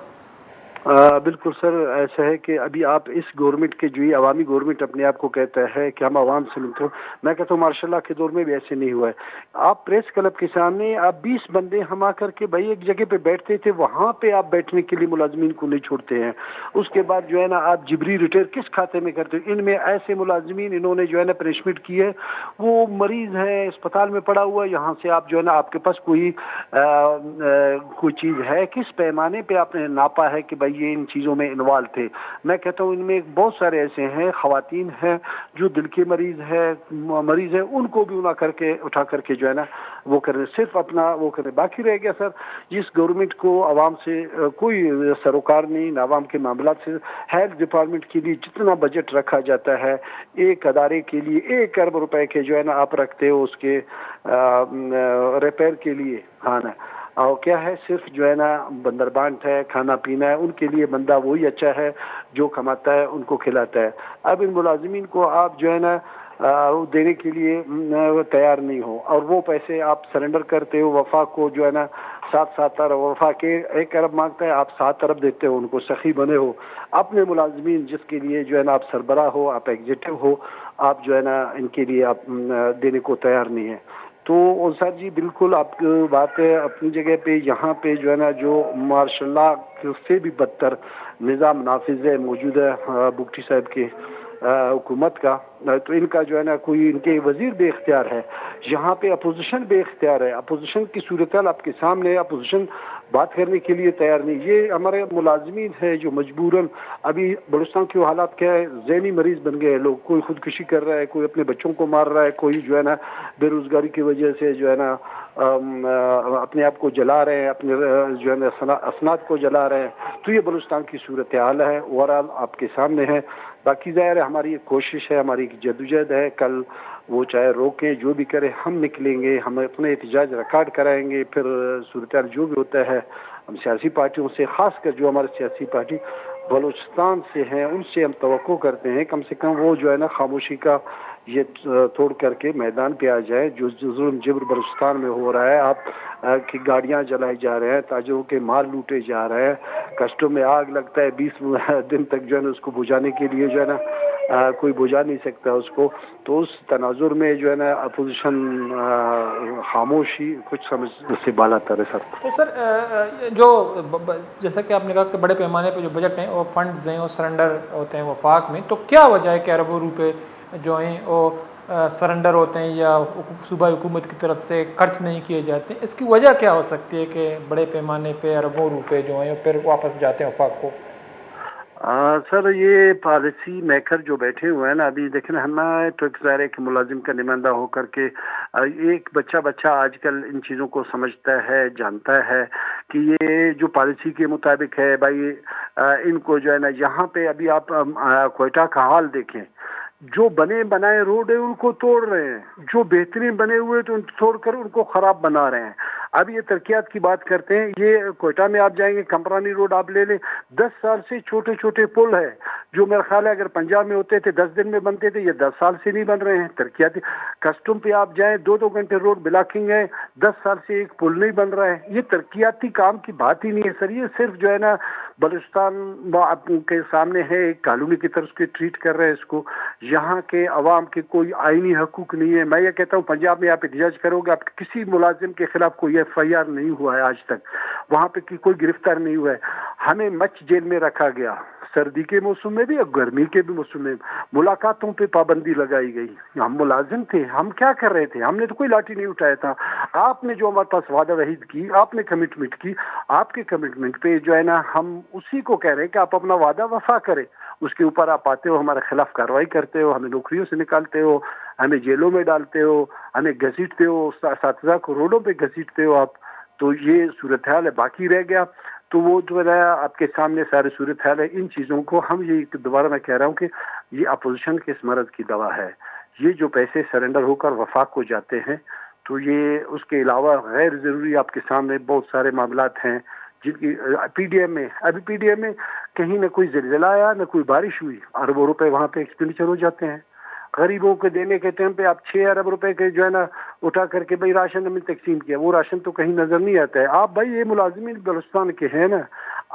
بالکل سر, ایسا ہے کہ ابھی آپ اس گورنمنٹ کے جو یہ عوامی گورنمنٹ اپنے آپ کو کہتا ہے کہ ہم عوام سے ملتے ہوں, میں کہتا ہوں ماشاء اللہ کے دور میں بھی ایسے نہیں ہوا ہے. آپ پریس کلب کے سامنے آپ 20 بندے ہم آ کر کے بھائی ایک جگہ پہ بیٹھتے تھے, وہاں پہ آپ بیٹھنے کے لیے ملازمین کو نہیں چھوڑتے ہیں. اس کے بعد جو ہے نا آپ جبری ریٹائر کس کھاتے میں کرتے ہیں؟ ان میں ایسے ملازمین انہوں نے جو ہے نا پنشمنٹ کی ہے, وہ مریض ہیں, اسپتال میں پڑا ہوا ہے, یہاں سے آپ جو ہے نا آپ کے پاس کوئی چیز ہے, کس پیمانے پہ آپ نے ناپا ہے کہ بھائی یہ ان چیزوں میں انوالو تھے؟ میں کہتا ہوں ان میں بہت سارے ایسے ہیں, خواتین ہیں جو دل کے مریض ہیں, ان کو بھی اٹھا کر کے جو ہے نا وہ کریں, صرف اپنا وہ کریں. باقی رہ گیا سر جس گورنمنٹ کو عوام سے کوئی سروکار نہیں, نہ عوام کے معاملات سے. ہیلتھ ڈپارٹمنٹ کے لیے جتنا بجٹ رکھا جاتا ہے ایک ادارے کے لیے 1 ارب روپے کے جو ہے نا آپ رکھتے ہو اس کے ریپیئر کے لیے, ہاں نا, اور کیا ہے صرف جو ہے نا بندربانٹ ہے, کھانا پینا ہے, ان کے لیے بندہ وہی اچھا ہے جو کماتا ہے ان کو کھلاتا ہے. اب ان ملازمین کو آپ جو ہے نا دینے کے لیے تیار نہیں ہو, اور وہ پیسے آپ سرنڈر کرتے ہو وفاق کو, جو ہے نا 7 ارب, وفاق 1 ارب مانگتا ہے, آپ 7 ارب دیتے ہو, ان کو سخی بنے ہو. اپنے ملازمین جس کے لیے جو ہے نا آپ سربراہ ہو, آپ ایگزیکٹو ہو, آپ جو ہے نا ان کے لیے آپ دینے کو تیار نہیں ہے. تو سر جی بالکل آپ کی بات ہے اپنی جگہ پہ. یہاں پہ جو ہے نا جو ماشاء اللہ سے بھی بدتر نظام نافذ ہے موجود ہے بگٹی صاحب کے حکومت کا, تو ان کا جو ہے نا کوئی ان کے وزیر بے اختیار ہے, یہاں پہ اپوزیشن بے اختیار ہے. اپوزیشن کی صورتحال آپ کے سامنے, اپوزیشن بات کرنے کے لیے تیار نہیں. یہ ہمارے ملازمین ہے جو مجبوراً, ابھی بلوچستان کے حالات کیا ہے, ذہنی مریض بن گئے لوگ, کوئی خودکشی کر رہا ہے, کوئی اپنے بچوں کو مار رہا ہے, کوئی جو ہے نا بے روزگاری کی وجہ سے جو ہے نا اپنے آپ کو جلا رہے ہیں, اپنے جو ہے نا اسناد کو جلا رہے ہیں. تو یہ بلوچستان کی صورتحال ہے, اوورآل آپ کے سامنے ہے. باقی ظاہر ہے ہماری ایک کوشش ہے, ہماری ایک جدوجہد ہے, کل وہ چاہے روکے جو بھی کرے, ہم نکلیں گے, ہم اپنے احتجاج ریکارڈ کرائیں گے. پھر صورتحال جو بھی ہوتا ہے ہم سیاسی پارٹیوں سے, خاص کر جو ہمارے سیاسی پارٹی بلوچستان سے ہیں, ان سے ہم توقع کرتے ہیں کم سے کم وہ جو ہے نا خاموشی کا یہ توڑ کر کے میدان پہ آ جائے. جو ظلم جبر بلوچستان میں ہو رہا ہے, آپ کی گاڑیاں جلائی جا رہے ہیں, تاجروں کے مال لوٹے جا رہے ہیں, کشتوں میں آگ لگتا ہے 20 دن تک جو ہے نا اس کو بجھانے کے لیے جو ہے نا کوئی بجھا نہیں سکتا اس کو. تو اس تناظر میں جو ہے نا اپوزیشن خاموشی کچھ سمجھ سے بالا تر ہے سر. تو سر جو جیسا کہ آپ نے کہا کہ بڑے پیمانے پہ جو بجٹ ہیں وہ فنڈز ہیں وہ سرنڈر ہوتے ہیں وفاق میں, تو کیا وجہ ہے کہ اربوں روپے جو ہیں وہ سرنڈر ہوتے ہیں یا صوبائی حکومت کی طرف سے خرچ نہیں کیے جاتے ہیں؟ اس کی وجہ کیا ہو سکتی ہے کہ بڑے پیمانے پہ اربوں روپے جو ہیں پھر واپس جاتے ہیں وفاق کو؟ سر یہ پالیسی میکر جو بیٹھے ہوئے ہیں نا, ابھی دیکھیں ہمیں تو ظاہر ہے کہ ملازم کا نمائندہ ہو کر کے ایک بچہ آج کل ان چیزوں کو سمجھتا ہے, جانتا ہے کہ یہ جو پالیسی کے مطابق ہے بھائی ان کو جو ہے نا یہاں پہ ابھی آپ کوئٹہ کا حال دیکھیں, جو بنے بنائے روڈ ہیں ان کو توڑ رہے ہیں, جو بہترین بنے ہوئے تو ان کو توڑ کر ان کو خراب بنا رہے ہیں. اب یہ ترقیات کی بات کرتے ہیں, یہ کوئٹہ میں آپ جائیں گے کمپرانی روڈ آپ لے لیں, 10 سال سے چھوٹے چھوٹے پل ہے جو میرا خیال ہے اگر پنجاب میں ہوتے تھے 10 دن میں بنتے تھے, یہ 10 سال سے نہیں بن رہے ہیں. ترقیاتی کسٹم پہ آپ جائیں 2 گھنٹے روڈ بلاکنگ ہے, 10 سال سے ایک پل نہیں بن رہا ہے. یہ ترقیاتی کام کی بات ہی نہیں ہے سر, یہ صرف جو ہے نا بلوچستان کے سامنے ہے ایک کالونی کی طرف کے ٹریٹ کر رہے ہیں اس کو. یہاں کے عوام کے کوئی آئینی حقوق نہیں ہے. میں یہ کہتا ہوں پنجاب میں آپ احتجاج کرو گے, آپ کسی ملازم کے خلاف کوئی FIR نہیں ہوا ہے آج تک, وہاں پہ کوئی گرفتار نہیں ہوا ہے. ہمیں مچ جیل میں رکھا گیا, سردی کے موسم میں بھی اور گرمی کے بھی موسم میں ملاقاتوں پہ پابندی لگائی گئی. ہم ملازم تھے, ہم کیا کر رہے تھے؟ ہم نے تو کوئی لاٹھی نہیں اٹھایا تھا. آپ نے جو ہمارے پاس وعدہ وحید کی, آپ نے کمٹمنٹ کی, آپ کے کمٹمنٹ پہ جو ہے نا ہم اسی کو کہہ رہے ہیں کہ آپ اپنا وعدہ وفا کریں. اس کے اوپر آپ آتے ہو, ہمارے خلاف کارروائی کرتے ہو, ہمیں نوکریوں سے نکالتے ہو, ہمیں جیلوں میں ڈالتے ہو, ہمیں گھسیٹتے ہو, اساتذہ کو روڈوں پہ گھسیٹتے ہو آپ. تو یہ صورتحال ہے, باقی رہ گیا تو وہ جو ہے آپ کے سامنے سارے صورتحال ہے. ان چیزوں کو ہم یہ دوبارہ میں کہہ رہا ہوں کہ یہ اپوزیشن کے اس مرض کی دوا ہے. یہ جو پیسے سرنڈر ہو کر وفاق کو جاتے ہیں تو یہ اس کے علاوہ غیر ضروری آپ کے سامنے بہت سارے معاملات ہیں جن کی PDM میں, ابھی PDM میں کہیں نہ کوئی زلزلہ آیا نہ کوئی بارش ہوئی, اربوں روپے وہاں پہ ایکسپینڈیچر ہو جاتے ہیں. غریبوں کو دینے کے ٹائم پہ آپ 6 ارب روپے کے جو ہے نا اٹھا کر کے بھائی راشن میں تقسیم کیا, وہ راشن تو کہیں نظر نہیں آتا ہے. آپ بھائی یہ ملازمین بلوچستان کے ہیں نا,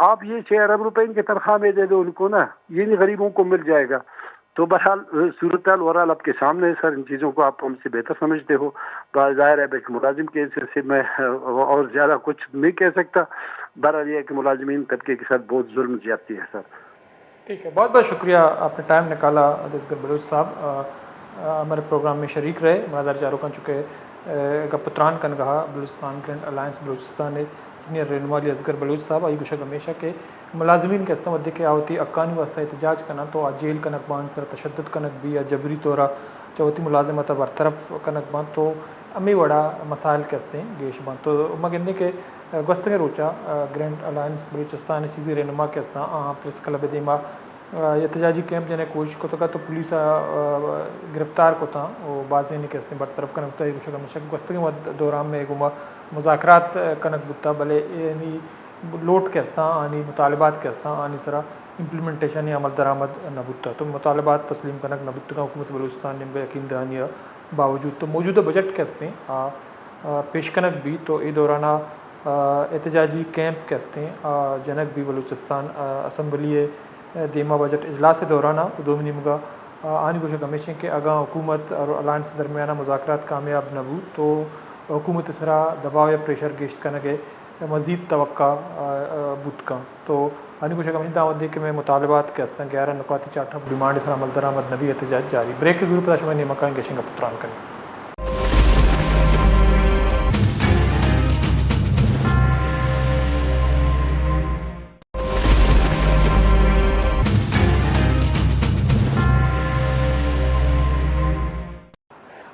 آپ یہ 6 ارب روپے ان کے تنخواہ میں دے دو ان کو نا, یہ نہیں غریبوں کو مل جائے گا. تو بہرحال صورتحال اوورال آپ کے سامنے ہے سر, ان چیزوں کو آپ ہم سے بہتر سمجھتے ہو. ظاہر ہے ایک ملازم کے حیثیت سے میں اور زیادہ کچھ نہیں کہہ سکتا. بہرحال یہ ہے کہ ملازمین طبقے کے ساتھ بہت ظلم زیادتی ہے سر. ٹھیک ہے, بہت بہت شکریہ آپ نے ٹائم نکالا. اصغر بلوچ صاحب ہمارے پروگرام میں شریک رہے. مناظر چاروں کا چکے پتران کن کہا Balochistan grand alliance Balochistan senior رہنمائی اصغر بلوچ صاحب آئی گوشک ہمیشہ کے ملازمین کے استعمال کے آوتی اکانی واسطہ احتجاج کرنا تو جیل کنک بان سر تشدد کنک بھی یا جبری طورہ چوتی ملازمت برطرف کنک بان تو امی وڑا مسائل کے ہستے ہیں گیش بان. تو مگندے کے گوستنگ روچا گرینڈ الائنس بلوچستان چیزی رہنما کے ہستا پریس کلب دیما احتجاجی کیمپ جنہیں کوشش کو تو پولیس گرفتار کو تھا وہ بازی نہیں کہتے برطرف کنک تو گوشک ہمیشہ گوستنگ دوران میں گما مذاکرات کنک بتا بھلے یعنی لوٹ کے ہستا آنی مطالبات کے ہستا آنی سرا امپلیمنٹیشن یا عمل درآمد نہ بتا تو مطالبات تسلیم کنک نہ بتا حکومت بلوچستان نے یقین دہانی باوجود تو موجودہ بجٹ کے ہستے پیش کنک بھی تو ای دورانہ احتجاجی کیمپ کے ہستے جنک بھی بلوچستان اسمبلی دیما بجٹ اجلاس دورانہ دومنی مگا آنی گوشک ہمیشہ کہ اگاں حکومت اور الائنس درمیانہ مذاکرات کامیاب نہ ہو تو حکومت سرا دباؤ یا پریشر گیشت کنگے مزید توقع بت کا تو آنی گوشک ہمیشہ دعوت دی کہ میں مطالبات کے ہستا 11 نکاتی چاٹھا ڈیمانڈ سر عمل درآمد نبی احتجاج جاری. بریک کی ضرورت ہے میں مکان گیشنگ کا پتران کریں.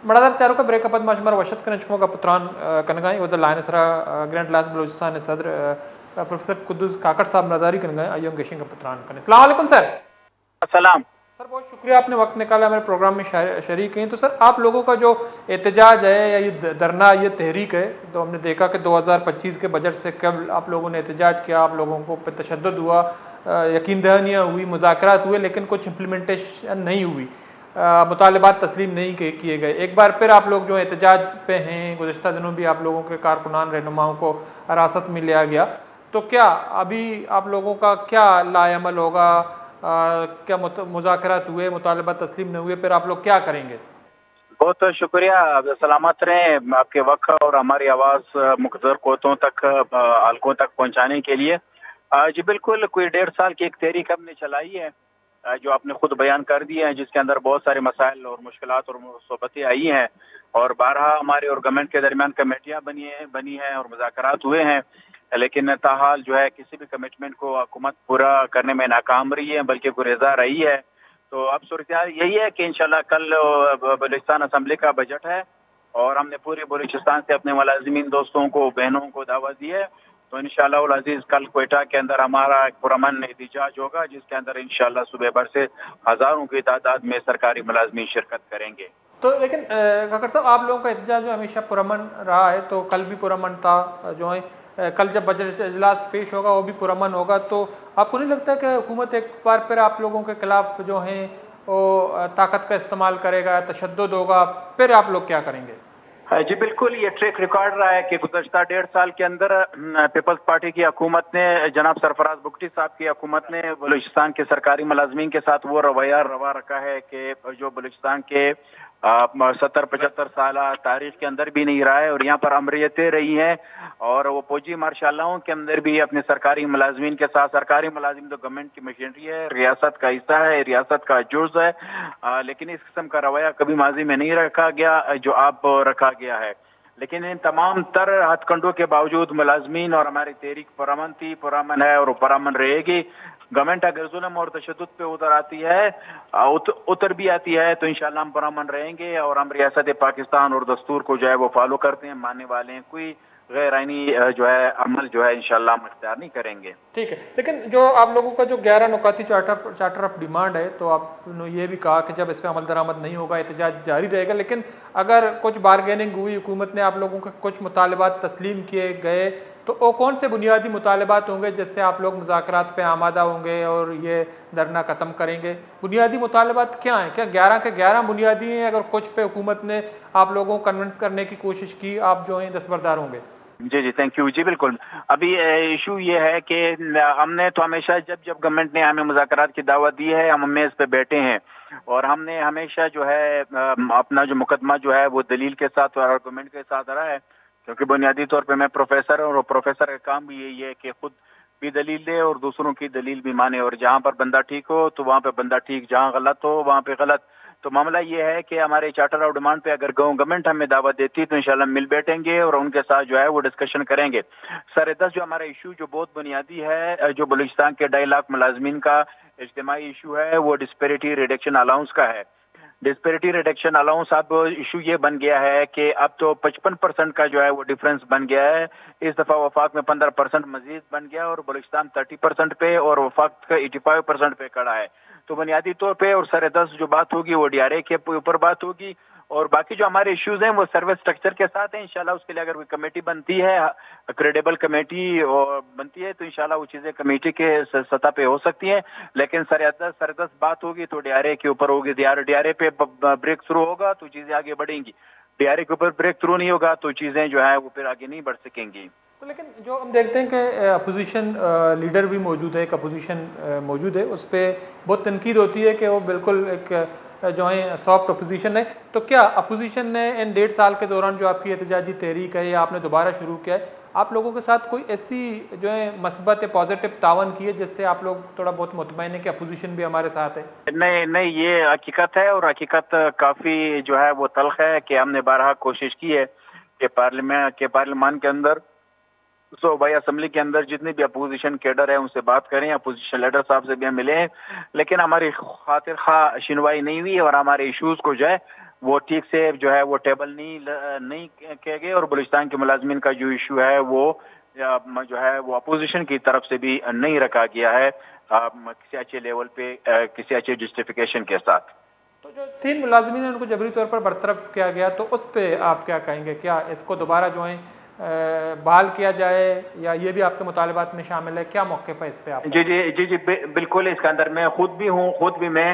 مناظر چاروں کا بریک اپ ماشمار وشت کرنے چکوں کا پتران کنگائیں ودر لائن سرا گرینڈ لاس بلوچستان صدر پروفیسر قدوس کاکڑ صاحب نظاری کنگائیں آئیوں گیشنگ کا پتران کریں. السلام علیکم سر. السلام سر, بہت شکریہ آپ نے وقت نکالا ہمارے پروگرام میں شریک ہیں. تو سر آپ لوگوں کا جو احتجاج ہے یا یہ دھرنا یہ تحریک ہے تو ہم نے دیکھا کہ 2025 کے بجٹ سے قبل آپ لوگوں نے احتجاج کیا, آپ لوگوں کو پہ تشدد ہوا, یقین دہانیاں ہوئی, مذاکرات ہوئے, لیکن کچھ امپلیمنٹیشن نہیں ہوئی. مطالبات تسلیم نہیں کیے گئے، ایک بار پھر آپ لوگ جو احتجاج پہ ہیں، گزشتہ دنوں بھی آپ لوگوں کے کارکنان رہنماؤں کو حراست میں لیا گیا، تو کیا ابھی آپ لوگوں کا کیا لائے عمل ہوگا؟ کیا مذاکرات ہوئے، مطالبات تسلیم نہ ہوئے، پھر آپ لوگ کیا کریں گے؟ بہت شکریہ، سلامت رہیں آپ کے وقت اور ہماری آواز مقدر قوتوں تک، حلقوں تک پہنچانے کے لیے۔ جی بالکل، کوئی 1.5 سال کی ایک تحریک ہم نے چلائی ہے، جو آپ نے خود بیان کر دی ہے، جس کے اندر بہت سارے مسائل اور مشکلات اور صحبتیں آئی ہیں، اور بارہا ہمارے اور گورنمنٹ کے درمیان کمیٹیاں بنی ہیں اور مذاکرات ہوئے ہیں، لیکن تاحال جو ہے کسی بھی کمٹمنٹ کو حکومت پورا کرنے میں ناکام رہی ہے، بلکہ گریزاں رہی ہے۔ تو اب صورتحال یہی ہے کہ انشاءاللہ کل بلوچستان اسمبلی کا بجٹ ہے، اور ہم نے پورے بلوچستان سے اپنے ملازمین دوستوں کو، بہنوں کو دعوت دی ہے، تو انشاءاللہ العزیز کل کوئٹہ کے اندر ہمارا ایک پرامن احتجاج ہوگا، جس کے اندر انشاءاللہ صبح بھر سے ہزاروں کی تعداد میں سرکاری ملازمین شرکت کریں گے۔ تو لیکن کاکڑ صاحب، آپ لوگوں کا احتجاج جو ہمیشہ پرامن رہا ہے، تو کل بھی پرامن تھا، جو ہے کل جب بجٹ اجلاس پیش ہوگا وہ بھی پرامن ہوگا، تو آپ کو نہیں لگتا کہ حکومت ایک بار پھر آپ لوگوں کے خلاف جو ہیں وہ طاقت کا استعمال کرے گا، تشدد ہوگا، پھر آپ لوگ کیا کریں گے؟ جی بالکل، یہ ٹریک ریکارڈ رہا ہے کہ گزشتہ 1.5 سال کے اندر پیپلز پارٹی کی حکومت نے، جناب سرفراز بگٹی صاحب کی حکومت نے بلوچستان کے سرکاری ملازمین کے ساتھ وہ رویہ روا رکھا ہے کہ جو بلوچستان کے 70-75 سالہ تاریخ کے اندر بھی نہیں رہا ہے، اور یہاں پر امریتیں رہی ہیں، اور وہ فوجی مارشالاؤں کے اندر بھی اپنے سرکاری ملازمین کے ساتھ، سرکاری ملازم تو گورنمنٹ کی مشینری ہے، ریاست کا حصہ ہے، ریاست کا جز ہے، لیکن اس قسم کا رویہ کبھی ماضی میں نہیں رکھا گیا جو اب رکھا گیا ہے۔ لیکن ان تمام تر ہتھ کنڈوں کے باوجود ملازمین اور ہماری تحریک پرامن تھی، پرامن ہے اور پرامن رہے گی۔ گورنمنٹ اگر ظلم اور تشدد پہ اتر آتی ہے، اتر بھی آتی ہے، تو انشاءاللہ ہم پرامن رہیں گے، اور ہم ریاست پاکستان اور دستور کو جو ہے وہ فالو کرتے ہیں، ماننے والے ہیں، کوئی غیر آئینی جو ہے عمل جو ہے انشاءاللہ ہم اختیار نہیں کریں گے۔ ٹھیک ہے، لیکن جو آپ لوگوں کا جو 11 نکاتی چارٹر آف ڈیمانڈ ہے، تو آپ نے یہ بھی کہا کہ جب اس پہ عمل درآمد نہیں ہوگا احتجاج جاری رہے گا، لیکن اگر کچھ بارگیننگ ہوئی، حکومت نے آپ لوگوں کے کچھ مطالبات تسلیم کیے گئے، تو وہ کون سے بنیادی مطالبات ہوں گے جس سے آپ لوگ مذاکرات پہ آمادہ ہوں گے اور یہ دھرنا ختم کریں گے؟ بنیادی مطالبات کیا ہیں؟ کیا 11 کے 11 بنیادی ہیں؟ اگر کچھ پہ حکومت نے آپ لوگوں کو کنونس کرنے کی کوشش کی، آپ جو ہیں دستبردار ہوں گے؟ جی تھینک یو۔ جی بالکل، ابھی ایشو یہ ہے کہ ہم نے تو ہمیشہ جب گورنمنٹ نے ہمیں مذاکرات کی دعوت دی ہے، ہم میز پہ بیٹھے ہیں، اور ہم نے ہمیشہ جو ہے اپنا جو مقدمہ جو ہے وہ دلیل کے ساتھ اور آرگومنٹ کے ساتھ رہا ہے، کیونکہ بنیادی طور پہ میں پروفیسر ہوں، اور پروفیسر کا کام بھی یہی ہے کہ خود بھی دلیل دے اور دوسروں کی دلیل بھی مانے، اور جہاں پر بندہ ٹھیک ہو تو وہاں پہ بندہ ٹھیک، جہاں غلط ہو وہاں پہ غلط۔ تو معاملہ یہ ہے کہ ہمارے چارٹر آف ڈیمانڈ پہ اگر گورنمنٹ ہمیں دعوت دیتی تو انشاءاللہ مل بیٹھیں گے اور ان کے ساتھ جو ہے وہ ڈسکشن کریں گے۔ سر 10 جو ہمارا ایشو جو بہت بنیادی ہے، جو بلوچستان کے 2.5 لاکھ ملازمین کا اجتماعی ایشو ہے، وہ ڈسپیرٹی ریڈکشن الاؤنس کا ہے۔ ڈسپیرٹی ریڈکشن الاؤنس اب ایشو یہ بن گیا ہے کہ اب تو 55% کا جو ہے وہ ڈفرنس بن گیا ہے، اس دفعہ وفاق میں 15% مزید بن گیا، اور بلوچستان 30% پہ اور وفاق کا 85% پہ کھڑا ہے۔ تو بنیادی طور پہ اور سر 10 جو بات ہوگی وہ ڈی آر اے کے اوپر بات ہوگی، اور باقی جو ہمارے ایشوز ہیں وہ سروس سٹرکچر کے ساتھ ہیں۔ انشاءاللہ اس کے لیے اگر کوئی کمیٹی بنتی ہے، کریڈیبل کمیٹی بنتی ہے، تو انشاءاللہ وہ چیزیں کمیٹی کے سطح پہ ہو سکتی ہیں، لیکن سر 10 بات ہوگی تو ڈی آر اے کے اوپر ہوگی۔ ڈی آر اے پہ بریک تھرو ہوگا تو چیزیں آگے بڑھیں گی، ڈی آر اے کے اوپر بریک تھرو نہیں ہوگا تو چیزیں جو ہے وہ پھر آگے نہیں بڑھ سکیں گی۔ لیکن جو ہم دیکھتے ہیں کہ اپوزیشن لیڈر بھی موجود ہے، ایک اپوزیشن موجود ہے، اس پہ بہت تنقید ہوتی ہے کہ وہ بالکل ایک جو ہے سافٹ اپوزیشن ہے، تو کیا اپوزیشن نے ان 1.5 سال کے دوران جو آپ کی احتجاجی تحریک ہے یا آپ نے دوبارہ شروع کیا ہے، آپ لوگوں کے ساتھ کوئی ایسی جو ہے مثبت پازیٹیو تعاون کی ہے جس سے آپ لوگ تھوڑا بہت مطمئن ہیں کہ اپوزیشن بھی ہمارے ساتھ ہے؟ نہیں، یہ حقیقت ہے، اور حقیقت کافی جو ہے وہ تلخ ہے کہ ہم نے بارہا کوشش کی ہے کہ پارلیمان کے اندر صوبائی اسمبلی کے اندر جتنے بھی اپوزیشن کیڈر ہیں ان سے بات کریں، اپوزیشن لیڈر صاحب سے بھی ہم ملے ہیں، لیکن ہماری خاطر خواہ شنوائی نہیں ہوئی، اور ہمارے ایشوز کو جو ہے وہ ٹھیک سے جو ہے وہ ٹیبل نہیں کیے گئے، اور بلوچستان کے ملازمین کا جو ایشو ہے وہ جو ہے وہ اپوزیشن کی طرف سے بھی نہیں رکھا گیا ہے کسی اچھے لیول پہ، کسی اچھے جسٹیفیکیشن کے ساتھ۔ تو جو 3 ملازمین ہیں ان کو جبری طور پر برطرف کیا گیا، تو اس پہ آپ کیا کہیں گے؟ کیا اس کو دوبارہ جو ہے بحال کیا جائے، یا یہ بھی آپ کے مطالبات میں شامل ہے؟ کیا موقف ہے اس پہ آپ؟ جی بالکل، اس کے اندر میں خود بھی ہوں، خود بھی میں